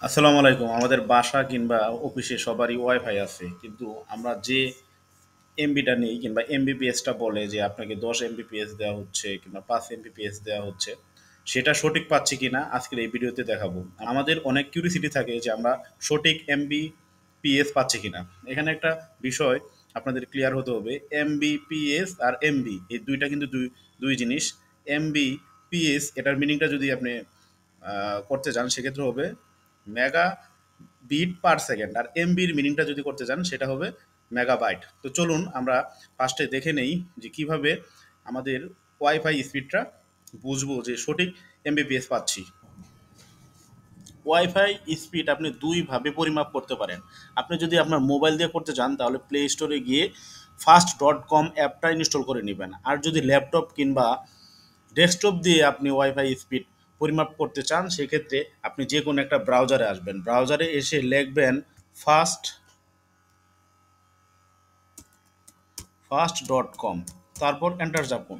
আসসালামু আলাইকুম। আমাদের বাসা কিংবা অফিসে সবারই ওয়াইফাই আছে, কিন্তু আমরা যে এমবিটা নেই কিংবা এমবিপিএসটা বলে যে আপনাকে 10 এমবিপিএস দেওয়া হচ্ছে কিংবা 5 এমবিপিএস দেওয়া হচ্ছে, সেটা সঠিক পাচ্ছি কিনা আজকের এই ভিডিওতে দেখাবো। আমাদের অনেক কিউরিসিটি থাকে যে আমরা সঠিক এমবিপিএস পাচ্ছি কিনা। এখানে একটা বিষয় আপনাদের ক্লিয়ার হতে হবে, এমবিপিএস আর এমবি এই দুইটা কিন্তু দুই দুই জিনিস। এমবিপিএস এটার মিনিংটা যদি আপনি করতে চান সেক্ষেত্রে হবে মেগা বিট পার সেকেন্ড, আর এমবির মিনিংটা যদি করতে চান সেটা হবে মেগাবাইট। তো চলুন আমরা ফার্স্টে দেখে নেই যে কিভাবে আমাদের ওয়াইফাই স্পিডটা বুঝবো যে সঠিক এমবিপিএস পাচ্ছি। ওয়াইফাই স্পিড আপনি দুইভাবে পরিমাপ করতে পারেন। আপনি যদি আপনার মোবাইল দিয়ে করতে চান তাহলে প্লে স্টোরে গিয়ে ফাস্ট.কম অ্যাপটা ইনস্টল করে নেবেন। আর যদি ল্যাপটপ কিংবা ডেস্কটপ দিয়ে আপনি ওয়াইফাই স্পিড পরিমাপ করতে চান সেক্ষেত্রে আপনি যে কোনো একটা ব্রাউজারে আসবেন, ব্রাউজারে এসে লিখবেন ফাস্ট ফাস্ট.কম, তারপর এন্টার চাপুন।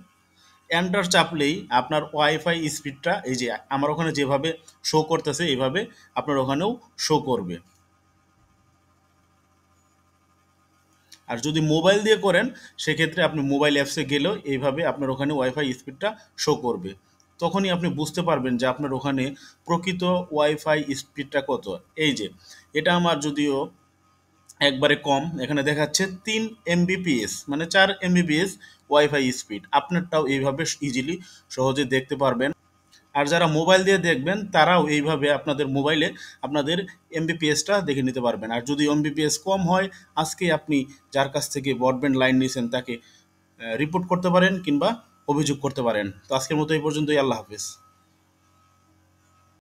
এন্টার চাপলেই আপনার ওয়াইফাই স্পিডটা এই যে আমার ওখানে যেভাবে শো করতেছে এইভাবে আপনার ওখানেও শো করবে। আর যদি মোবাইল দিয়ে করেন সেক্ষেত্রে আপনি মোবাইল অ্যাপসে গেলেও এইভাবে আপনার ওখানে ওয়াইফাই স্পিডটা শো করবে। তখনই আপনি বুঝতে পারবেন যে আপনার ওখানে প্রকৃত ওয়াইফাই স্পিডটা কত। এই যে এটা আমার যদিও একবারে কম, এখানে দেখাচ্ছে 3 এমবিপিএস, মানে 4 এমবিপিএস ওয়াইফাই স্পিড। আপনারটাও এইভাবে ইজিলি সহজে দেখতে পারবেন। আর যারা মোবাইল দিয়ে দেখবেন তারাও এইভাবে আপনাদের মোবাইলে আপনাদের এমবিপিএসটা দেখে নিতে পারবেন। আর যদি এমবিপিএস কম হয়, আজকে আপনি যার কাছ থেকে ব্রডব্যান্ড লাইন নিয়েছেন তাকে রিপোর্ট করতে পারেন কিংবা অভিযোগ করতে পারেন। তো আজকের মতো এই পর্যন্তই। আল্লাহ হাফেজ।